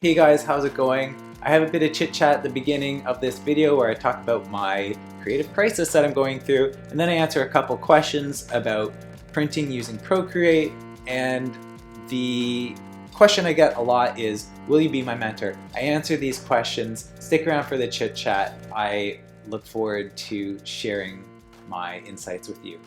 Hey guys, how's it going? I have a bit of chit chat at the beginning of this video where I talk about my creative crisis that I'm going through, and then I answer a couple questions about printing using Procreate. And the question I get a lot is, will you be my mentor? I answer these questions. Stick around for the chit chat. I look forward to sharing my insights with you.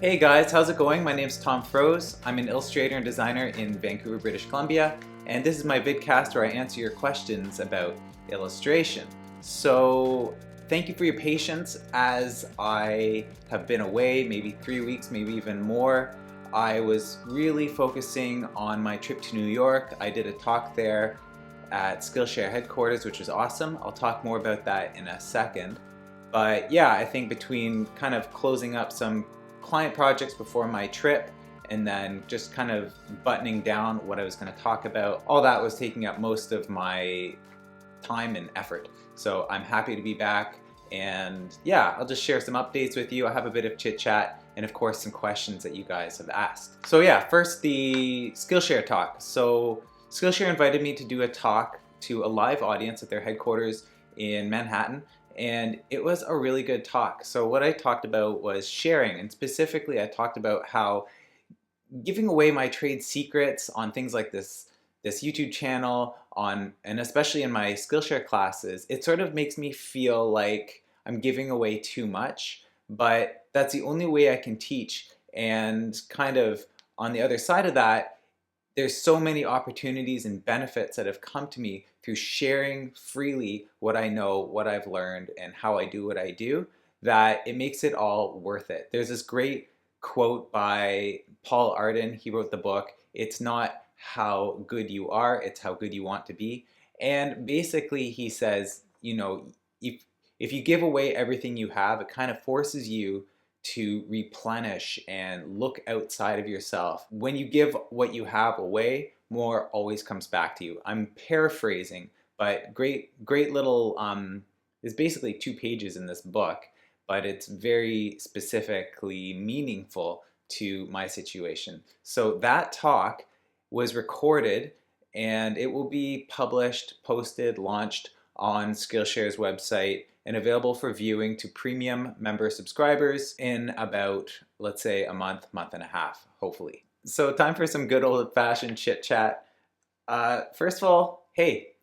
Hey guys, how's it going? My name's Tom Froese. I'm an illustrator and designer in Vancouver, British Columbia, and this is my vidcast where I answer your questions about illustration. So thank you for your patience as I have been away, maybe 3 weeks, maybe even more. I was really focusing on my trip to New York. I did a talk there at Skillshare headquarters, which was awesome. I'll talk more about that in a second. But yeah, I think between kind of closing up some client projects before my trip and then just kind of buttoning down what I was going to talk about, all that was taking up most of my time and effort. So I'm happy to be back, and yeah, I'll just share some updates with you. I have a bit of chit chat and of course some questions that you guys have asked. So yeah, first the Skillshare talk. So Skillshare invited me to do a talk to a live audience at their headquarters in Manhattan, and it was a really good talk. So what I talked about was sharing, and specifically I talked about how giving away my trade secrets on things like this YouTube channel, and especially in my Skillshare classes, it sort of makes me feel like I'm giving away too much, but that's the only way I can teach. And kind of on the other side of that, there's so many opportunities and benefits that have come to me through sharing freely what I know, what I've learned, and how I do what I do, that it makes it all worth it. There's this great quote by Paul Arden. He wrote the book, "It's not how good you are, it's how good you want to be." And basically he says, if you give away everything you have, it kind of forces you to replenish and look outside of yourself. When you give what you have away, more always comes back to you. I'm paraphrasing, but great little, there's basically 2 pages in this book, but it's very specifically meaningful to my situation. So that talk was recorded and it will be published, posted, launched on Skillshare's website and available for viewing to premium member subscribers in about, let's say, a month and a half, hopefully. So time for some good old-fashioned chit chat. First of all, hey,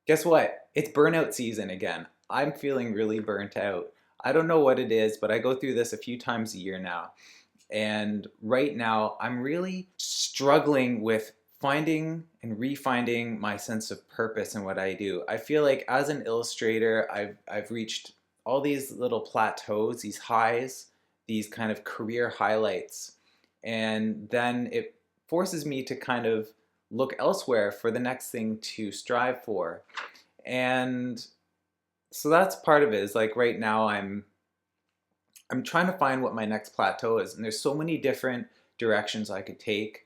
guess what? It's burnout season again. I'm feeling really burnt out. I don't know what it is, but I go through this a few times a year now. And right now, I'm really struggling with finding and refinding my sense of purpose in what I do. I feel like as an illustrator, I've reached all these little plateaus, these highs, these kind of career highlights. And then it forces me to kind of look elsewhere for the next thing to strive for. And so that's part of it, is like right now I'm trying to find what my next plateau is. And there's so many different directions I could take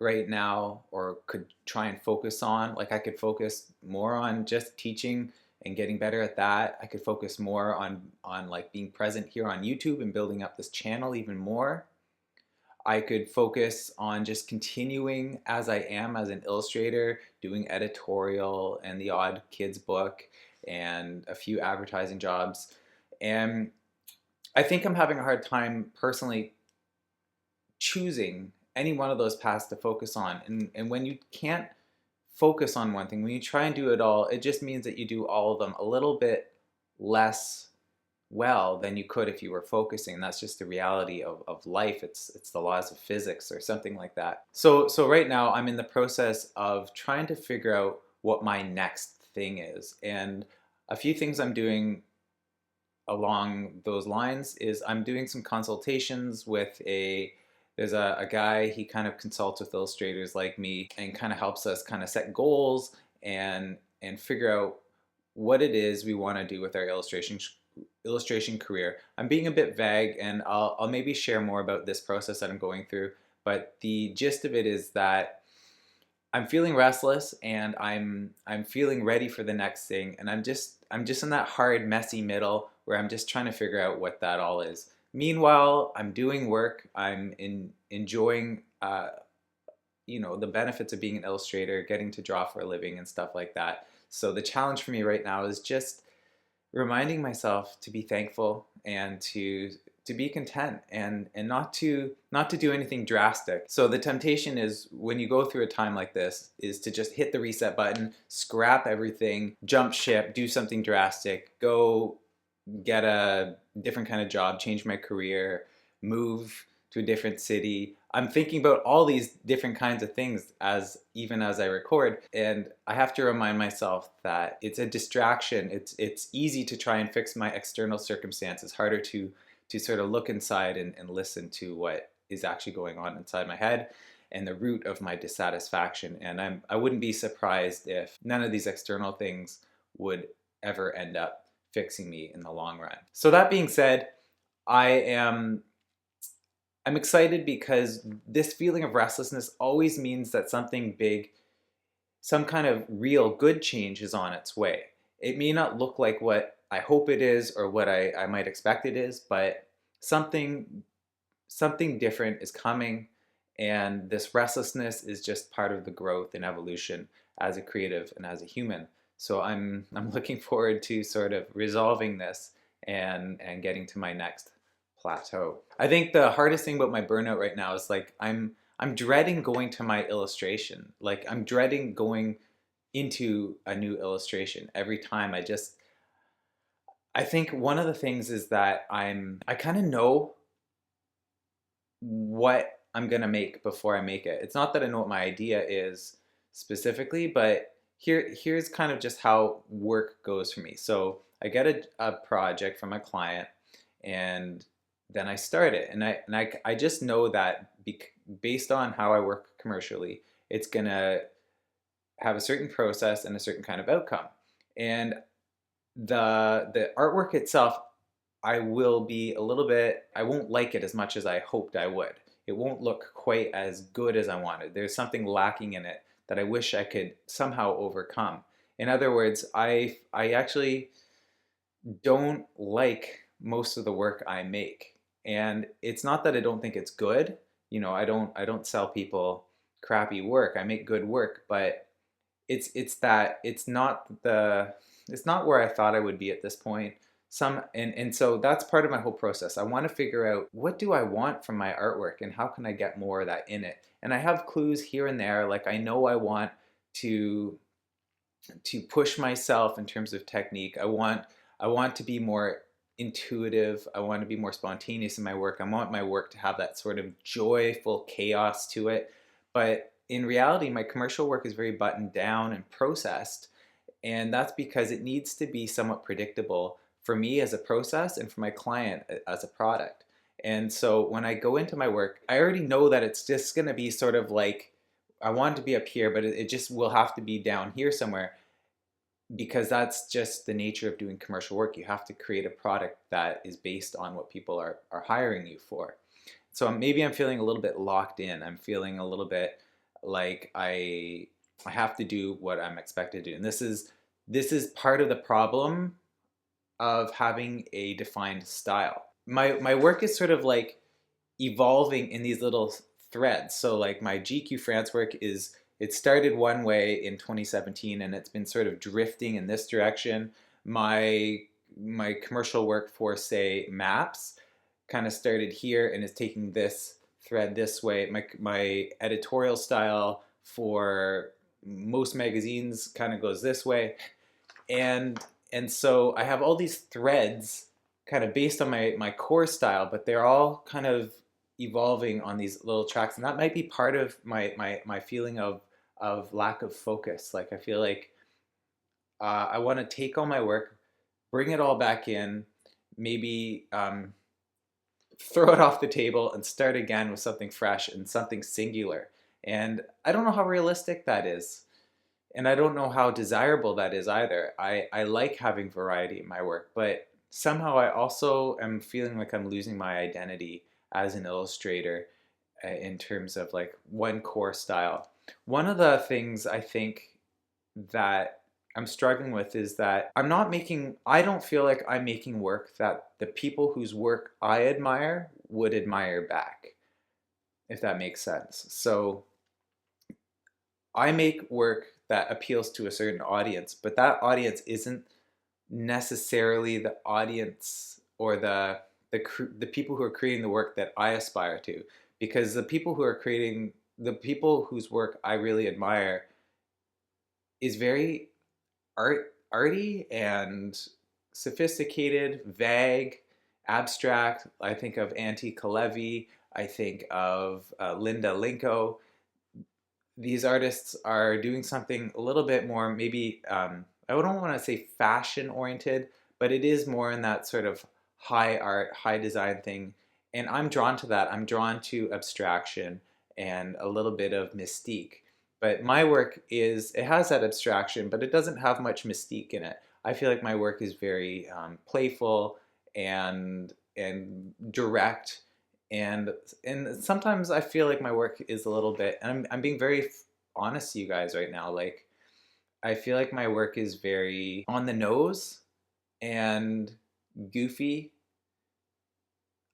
right now, or could try and focus on. Like I could focus more on just teaching and getting better at that. I could focus more on like being present here on YouTube and building up this channel even more. I could focus on just continuing as I am as an illustrator, doing editorial and the odd kids book and a few advertising jobs. And I think I'm having a hard time personally choosing any one of those paths to focus on. And when you can't focus on one thing, when you try and do it all, it just means that you do all of them a little bit less well than you could if you were focusing. And that's just the reality of life. It's the laws of physics or something like that. So right now I'm in the process of trying to figure out what my next thing is. And a few things I'm doing along those lines is I'm doing some consultations with there's a guy, he kind of consults with illustrators like me and kind of helps us kind of set goals and figure out what it is we want to do with our illustration career. I'm being a bit vague, and I'll maybe share more about this process that I'm going through, but the gist of it is that I'm feeling restless and I'm feeling ready for the next thing, and I'm just in that hard, messy middle where I'm just trying to figure out what that all is. Meanwhile, I'm doing work. I'm enjoying the benefits of being an illustrator, getting to draw for a living and stuff like that. So the challenge for me right now is just reminding myself to be thankful and to be content, and not to do anything drastic. So the temptation is, when you go through a time like this, is to just hit the reset button, scrap everything, jump ship, do something drastic, go get a different kind of job, change my career, move to a different city. I'm thinking about all these different kinds of things even as I record, and I have to remind myself that it's a distraction. It's easy to try and fix my external circumstances, harder to sort of look inside and listen to what is actually going on inside my head and the root of my dissatisfaction. And I wouldn't be surprised if none of these external things would ever end up fixing me in the long run. So that being said, I'm excited because this feeling of restlessness always means that something big, some kind of real good change is on its way. It may not look like what I hope it is or what I might expect it is, but something different is coming, and this restlessness is just part of the growth and evolution as a creative and as a human. So I'm looking forward to sort of resolving this and getting to my next plateau. I think the hardest thing about my burnout right now is like I'm dreading going to my illustration. Like I'm dreading going into a new illustration every time. I think one of the things is that I kind of know what I'm gonna make before I make it. It's not that I know what my idea is specifically, but here's kind of just how work goes for me. So I get a project from a client, and then I start it, and I just know that based on how I work commercially, it's gonna have a certain process and a certain kind of outcome. And the artwork itself, I won't like it as much as I hoped I would. It won't look quite as good as I wanted. There's something lacking in it that I wish I could somehow overcome. In other words, I actually don't like most of the work I make. And it's not that I don't think it's good. I don't sell people crappy work. I make good work, but it's that it's not where I thought I would be at this point. And so that's part of my whole process. I want to figure out, what do I want from my artwork and how can I get more of that in it? And I have clues here and there. Like I know I want to push myself in terms of technique. I want to be more intuitive. I want to be more spontaneous in my work. I want my work to have that sort of joyful chaos to it. But in reality, my commercial work is very buttoned down and processed. And that's because it needs to be somewhat predictable for me as a process and for my client as a product. And so when I go into my work, I already know that it's just going to be sort of like, I want it to be up here, but it just will have to be down here somewhere, because that's just the nature of doing commercial work. You have to create a product that is based on what people are hiring you for. So maybe I'm feeling a little bit locked in. I'm feeling a little bit like I have to do what I'm expected to do. And this is part of the problem of having a defined style. My work is sort of like evolving in these little threads. So like my GQ France work it started one way in 2017 and it's been sort of drifting in this direction. My commercial work for, say, Maps kind of started here and is taking this thread this way. My editorial style for most magazines kind of goes this way. And so I have all these threads kind of based on my core style, but they're all kind of evolving on these little tracks. And that might be part of my feeling of lack of focus. Like I feel like I want to take all my work, bring it all back in, maybe throw it off the table and start again with something fresh and something singular. And I don't know how realistic that is. And I don't know how desirable that is either. I like having variety in my work, but somehow I also am feeling like I'm losing my identity as an illustrator in terms of like one core style. One of the things I think that I'm struggling with is that I don't feel like I'm making work that the people whose work I admire would admire back, if that makes sense. So I make work that appeals to a certain audience, but that audience isn't necessarily the audience or the people who are creating the work that I aspire to, because the people whose work I really admire is very arty and sophisticated, vague, abstract. I think of Antti Kalevi. I think of Linda Linko. These artists are doing something a little bit more, maybe, I don't want to say fashion oriented, but it is more in that sort of high art, high design thing. And I'm drawn to that. I'm drawn to abstraction and a little bit of mystique. But my work it has that abstraction, but it doesn't have much mystique in it. I feel like my work is very playful and direct, and sometimes I feel like my work is a little bit, and I'm being very honest to you guys right now. Like, I feel like my work is very on the nose and goofy.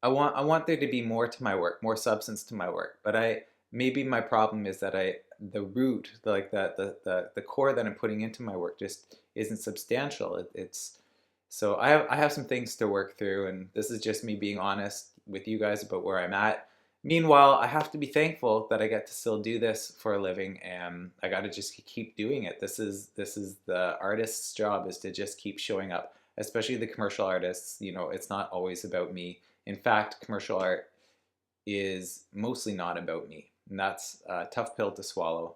I want there to be more to my work, more substance to my work. But maybe my problem is that the root, like the core that I'm putting into my work just isn't substantial. It's so I have some things to work through, and this is just me being honest with you guys about where I'm at. Meanwhile, I have to be thankful that I get to still do this for a living, and I got to just keep doing it. This is the artist's job, is to just keep showing up, especially the commercial artists. It's not always about me. In fact, commercial art is mostly not about me, and that's a tough pill to swallow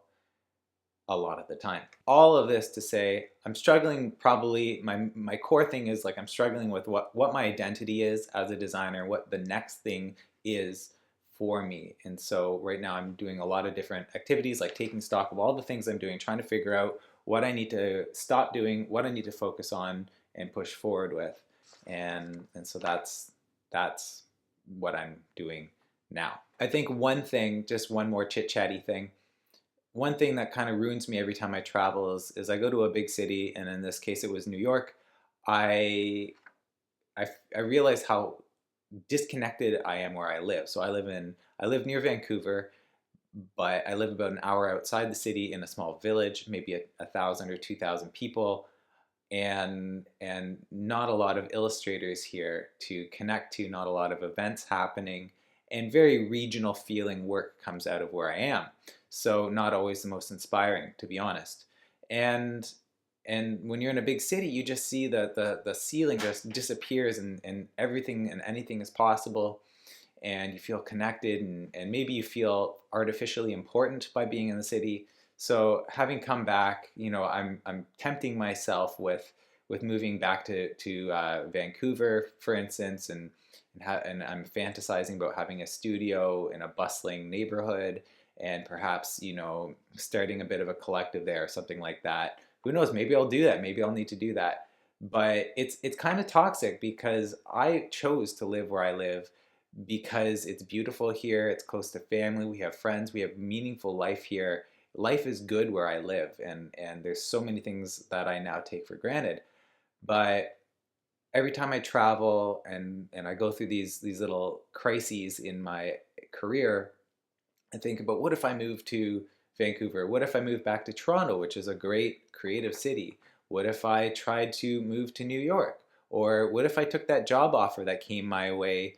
a lot of the time. All of this to say, I'm struggling. Probably my core thing is, like, I'm struggling with what my identity is as a designer, what the next thing is for me. And so right now I'm doing a lot of different activities, like taking stock of all the things I'm doing, trying to figure out what I need to stop doing, what I need to focus on and push forward with. And so that's what I'm doing now. I think one thing, just one more chit-chatty thing, one thing that kind of ruins me every time I travel is I go to a big city, and in this case it was New York. I realize how disconnected I am where I live. So I live near Vancouver, but I live about an hour outside the city in a small village, maybe 1,000 or 2,000 people, and not a lot of illustrators here to connect to, not a lot of events happening, and very regional feeling work comes out of where I am. So not always the most inspiring, to be honest. And when you're in a big city, you just see the ceiling just disappears, and everything and anything is possible, and you feel connected, and maybe you feel artificially important by being in the city. So having come back, I'm tempting myself with moving back to Vancouver, for instance, and I'm fantasizing about having a studio in a bustling neighborhood, and perhaps starting a bit of a collective there or something like that. Who knows? Maybe I'll do that. Maybe I'll need to do that. But it's kind of toxic, because I chose to live where I live because it's beautiful here. It's close to family. We have friends. We have meaningful life here. Life is good where I live, and there's so many things that I now take for granted. But every time I travel and I go through these little crises in my career, I think about, what if I moved to Vancouver? What if I moved back to Toronto, which is a great creative city? What if I tried to move to New York? Or what if I took that job offer that came my way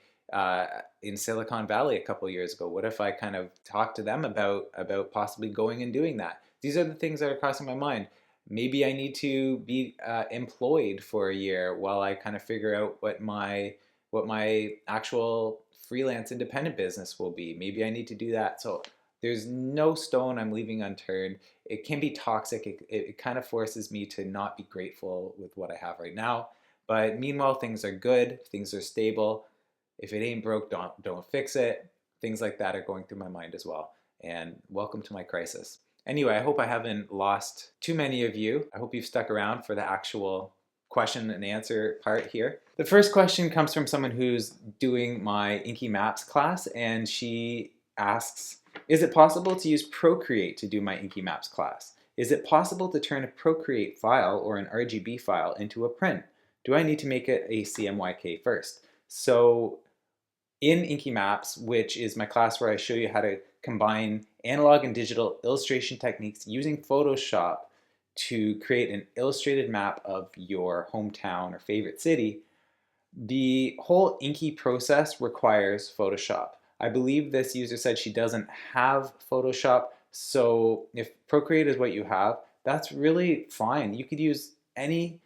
in Silicon Valley a couple years ago? What if I kind of talked to them about possibly going and doing that? These are the things that are crossing my mind. Maybe I need to be employed for a year while I kind of figure out what my actual freelance independent business will be. Maybe I need to do that. So there's no stone I'm leaving unturned. It can be toxic. It kind of forces me to not be grateful with what I have right now. But meanwhile, things are good. Things are stable. If it ain't broke, don't fix it. Things like that are going through my mind as well. And welcome to my crisis. Anyway, I hope I haven't lost too many of you. I hope you've stuck around for the actual question and answer part here. The first question comes from someone who's doing my InkyMaps class, and she asks, is it possible to use Procreate to do my InkyMaps class? Is it possible to turn a Procreate file or an RGB file into a print? Do I need to make it a CMYK first? So in InkyMaps, which is my class where I show you how to combine analog and digital illustration techniques using Photoshop to create an illustrated map of your hometown or favorite city, the whole Inky process requires Photoshop. I believe this user said she doesn't have Photoshop, so if Procreate is what you have, that's really fine. You could use any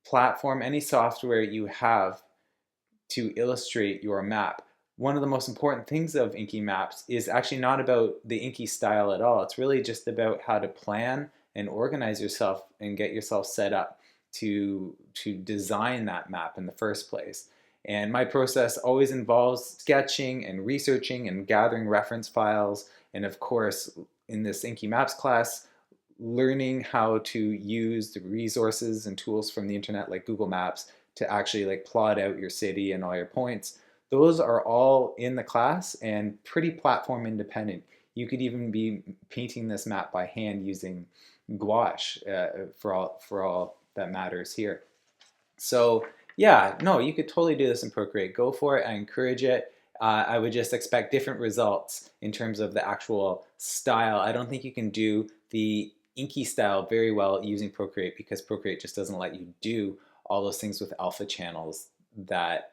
platform, any software you have to illustrate your map. One of the most important things of InkyMaps is actually not about the Inky style at all. It's really just about how to plan and organize yourself and get yourself set up to design that map in the first place. And my process always involves sketching and researching and gathering reference files, and of course in this InkyMaps class, learning how to use the resources and tools from the internet like Google Maps to actually like plot out your city and all your points. Those are all in the class and pretty platform independent. You could even be painting this map by hand using gouache for all that matters here. So yeah, no, you could totally do this in Procreate. Go for it. I encourage it. I would just expect different results in terms of the actual style. I don't think you can do the Inky style very well using Procreate because Procreate just doesn't let you do all those things with alpha channels that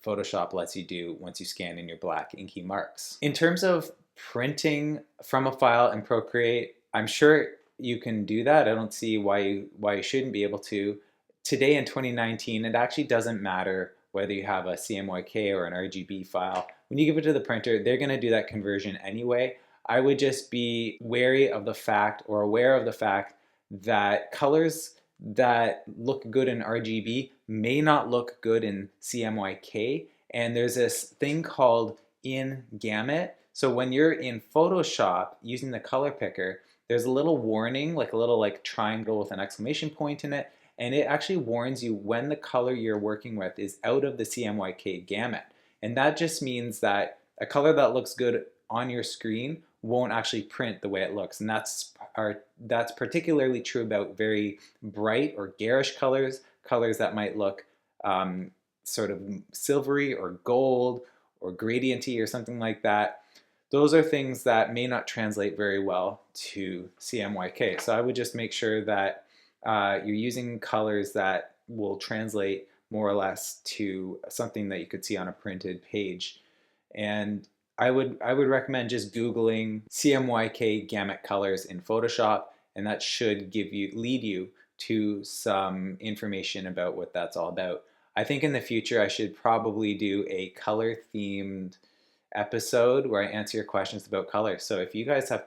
Photoshop lets you do once you scan in your black Inky marks. In terms of printing from a file in Procreate, I'm sure you can do that. I don't see why you shouldn't be able to. Today in 2019, it actually doesn't matter whether you have a CMYK or an RGB file. When you give it to the printer, they're going to do that conversion anyway. I would just be wary of the fact or aware of the fact that colors that look good in RGB may not look good in CMYK. And there's this thing called in gamut. So when you're in Photoshop using the color picker, there's a little warning, like a little like triangle with an exclamation point in it. And it actually warns you when the color you're working with is out of the CMYK gamut. And that just means that a color that looks good on your screen won't actually print the way it looks. And that's particularly true about very bright or garish colors, colors that might look sort of silvery or gold or gradienty or something like that. Those are things that may not translate very well to CMYK. So I would just make sure that you're using colors that will translate more or less to something that you could see on a printed page. And I would recommend just Googling CMYK gamut colors in Photoshop, and that should lead you to some information about what that's all about. I think in the future I should probably do a color themed episode where I answer your questions about color. So if you guys have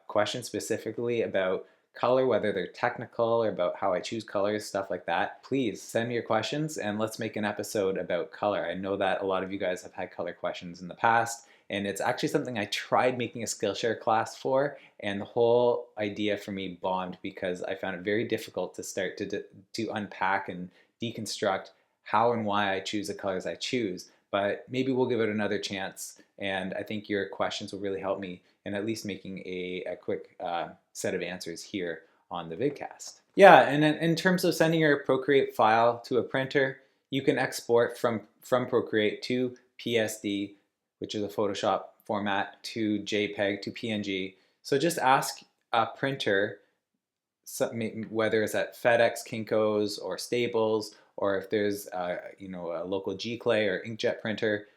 questions specifically about color, whether they're technical or about how I choose colors, stuff like that, please send me your questions and let's make an episode about color. I know that a lot of you guys have had color questions in the past, and it's actually something I tried making a Skillshare class for, and the whole idea for me bombed because I found it very difficult to start to unpack and deconstruct how and why I choose the colors I choose. But maybe we'll give it another chance, and I think your questions will really help me in at least making a quick set of answers here on the vidcast. Yeah, and in terms of sending your Procreate file to a printer, you can export from Procreate to PSD, which is a Photoshop format, to JPEG, to PNG. So just ask a printer, whether it's at FedEx, Kinko's, or Staples, or if there's a local G-Clay or inkjet printer,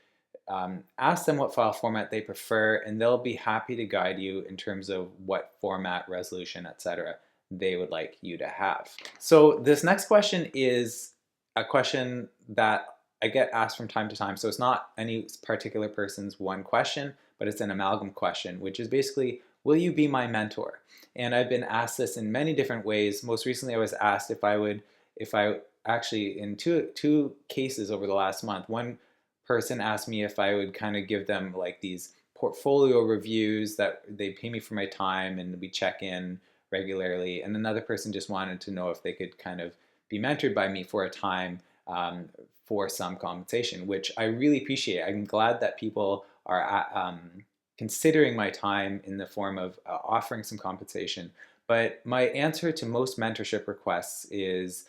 ask them what file format they prefer, and they'll be happy to guide you in terms of what format, resolution, etc. they would like you to have. So this next question is a question that I get asked from time to time. So it's not any particular person's one question, but it's an amalgam question, which is basically, will you be my mentor? And I've been asked this in many different ways. Most recently I was asked if I actually, in two cases over the last month, one person asked me if I would kind of give them like these portfolio reviews that they pay me for my time and we check in regularly. And another person just wanted to know if they could kind of be mentored by me for a time for some compensation, which I really appreciate. I'm glad that people are considering my time in the form of offering some compensation. But my answer to most mentorship requests is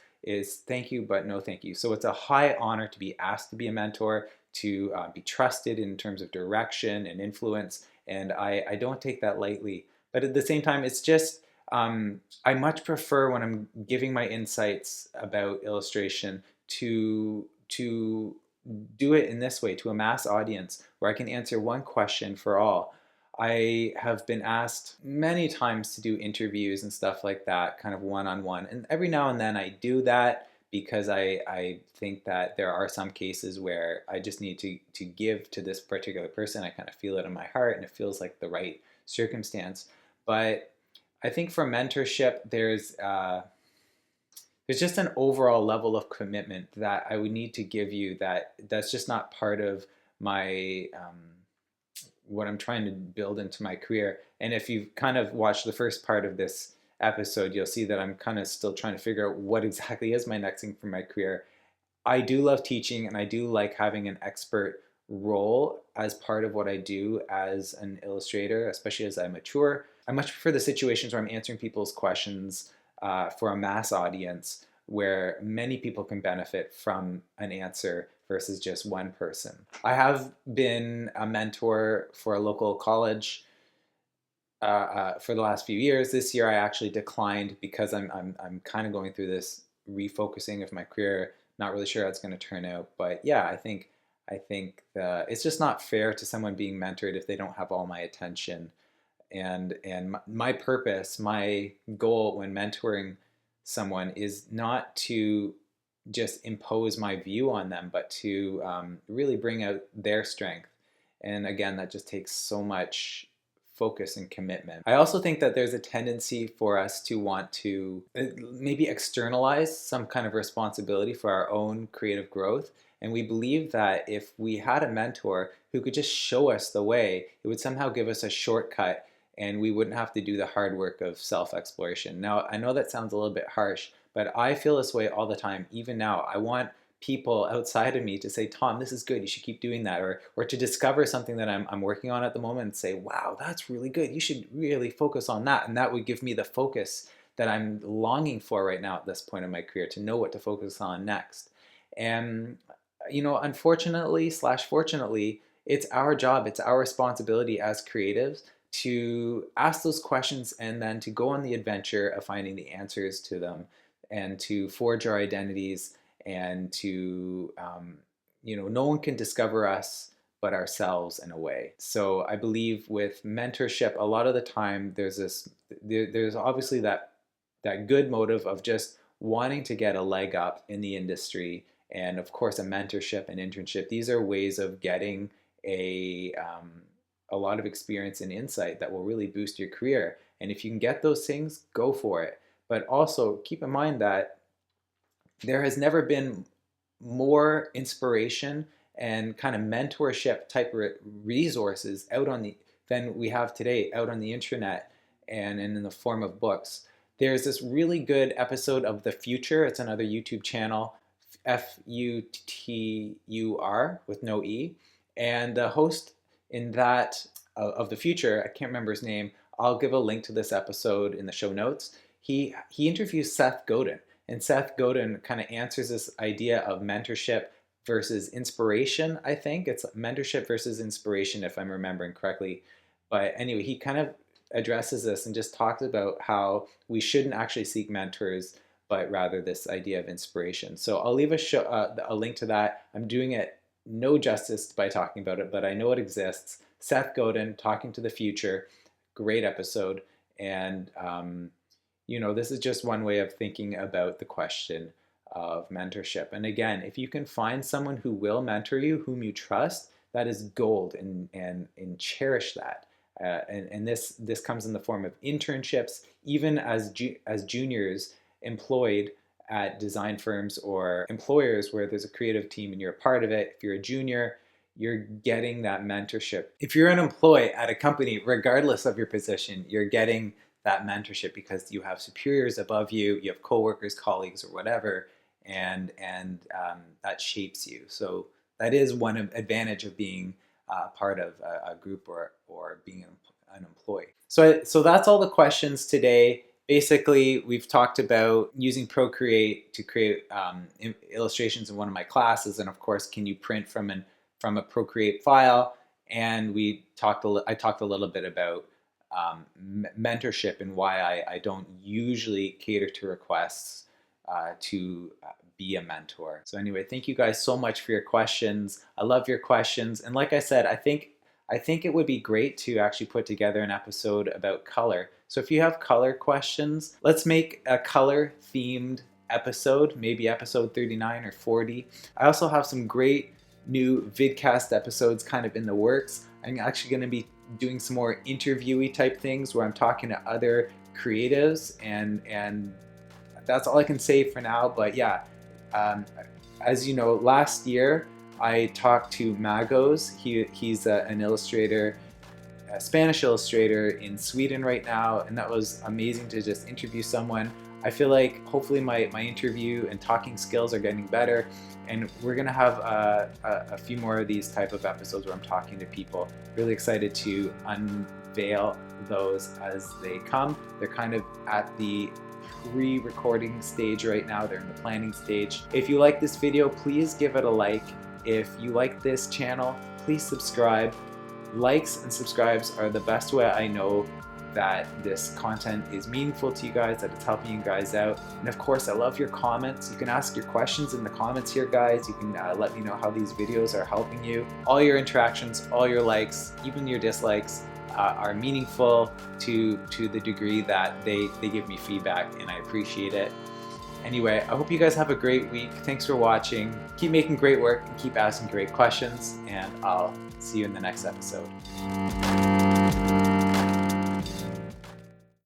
thank you, but no thank you. So it's a high honor to be asked to be a mentor, be trusted in terms of direction and influence, and I don't take that lightly. But at the same time, it's just I much prefer when I'm giving my insights about illustration to do it in this way to a mass audience where I can answer one question for all. I have been asked many times to do interviews and stuff like that, kind of one-on-one. And every now and then I do that because I think that there are some cases where I just need to give to this particular person. I kind of feel it in my heart and it feels like the right circumstance. But I think for mentorship, there's just an overall level of commitment that I would need to give you that's just not part of my what I'm trying to build into my career. And if you've kind of watched the first part of this episode, you'll see that I'm kind of still trying to figure out what exactly is my next thing for my career. I do love teaching and I do like having an expert role as part of what I do as an illustrator, especially as I mature. I much prefer the situations where I'm answering people's questions for a mass audience where many people can benefit from an answer versus just one person. I have been a mentor for a local college for the last few years. This year I actually declined because I'm kind of going through this refocusing of my career. Not really sure how it's going to turn out, but yeah, I think it's just not fair to someone being mentored if they don't have all my attention. And my purpose, my goal when mentoring someone is not to just impose my view on them, but to really bring out their strength. And again, that just takes so much focus and commitment. I also think that there's a tendency for us to want to maybe externalize some kind of responsibility for our own creative growth. And we believe that if we had a mentor who could just show us the way, it would somehow give us a shortcut and we wouldn't have to do the hard work of self-exploration. Now, I know that sounds a little bit harsh, but I feel this way all the time. Even now, I want people outside of me to say, Tom, this is good, you should keep doing that. Or to discover something that I'm working on at the moment and say, wow, that's really good, you should really focus on that. And that would give me the focus that I'm longing for right now at this point in my career, to know what to focus on next. And unfortunately / fortunately, it's our job, it's our responsibility as creatives to ask those questions and then to go on the adventure of finding the answers to them and to forge our identities and to, no one can discover us but ourselves in a way. So I believe with mentorship, a lot of the time there's obviously that good motive of just wanting to get a leg up in the industry. And of course, a mentorship and internship, these are ways of getting a lot of experience and insight that will really boost your career. And if you can get those things, go for it. But also keep in mind that there has never been more inspiration and kind of mentorship type resources than we have today out on the internet and in the form of books. There's this really good episode of The Futur. It's another YouTube channel, Futur with no E. And the host in that of The Futur, I can't remember his name. I'll give a link to this episode in the show notes. He interviews Seth Godin, and Seth Godin kind of answers this idea of mentorship versus inspiration. I think it's mentorship versus inspiration, if I'm remembering correctly. But anyway, he kind of addresses this and just talks about how we shouldn't actually seek mentors, but rather this idea of inspiration. So I'll leave a link to that. I'm doing it no justice by talking about it, but I know it exists. Seth Godin, Talking to the Future, great episode. And, this is just one way of thinking about the question of mentorship. And again, if you can find someone who will mentor you, whom you trust, that is gold, and cherish that. And this comes in the form of internships, even as juniors employed at design firms or employers where there's a creative team and you're a part of it. If you're a junior, you're getting that mentorship. If you're an employee at a company, regardless of your position, you're getting that mentorship because you have superiors above you, you have coworkers, colleagues, or whatever, and that shapes you. So that is one advantage of being part of a group or being an employee. So that's all the questions today. Basically, we've talked about using Procreate to create illustrations in one of my classes, and of course, can you print from from a Procreate file, and I talked a little bit about mentorship and why I don't usually cater to requests to be a mentor. So anyway, thank you guys so much for your questions. I love your questions, and like I said, I think it would be great to actually put together an episode about color. So if you have color questions, let's make a color themed episode, maybe episode 39 or 40. I also have some great new vidcast episodes kind of in the works. I'm actually going to be doing some more interviewee type things where I'm talking to other creatives, and that's all I can say for now. But yeah, as you know, last year I talked to Magos. He's an illustrator, a Spanish illustrator in Sweden right now, and that was amazing to just interview someone. I feel like hopefully my interview and talking skills are getting better, and we're gonna have a few more of these type of episodes where I'm talking to people. Really excited to unveil those as they come. They're kind of at the pre-recording stage right now. They're in the planning stage. If you like this video, please give it a like. If you like this channel, please subscribe. Likes and subscribes are the best way I know that this content is meaningful to you guys, that it's helping you guys out. And of course, I love your comments. You can ask your questions in the comments here, guys. You can let me know how these videos are helping you. All your interactions, all your likes, even your dislikes are meaningful to the degree that they give me feedback, and I appreciate it. Anyway, I hope you guys have a great week. Thanks for watching. Keep making great work and keep asking great questions, and I'll see you in the next episode.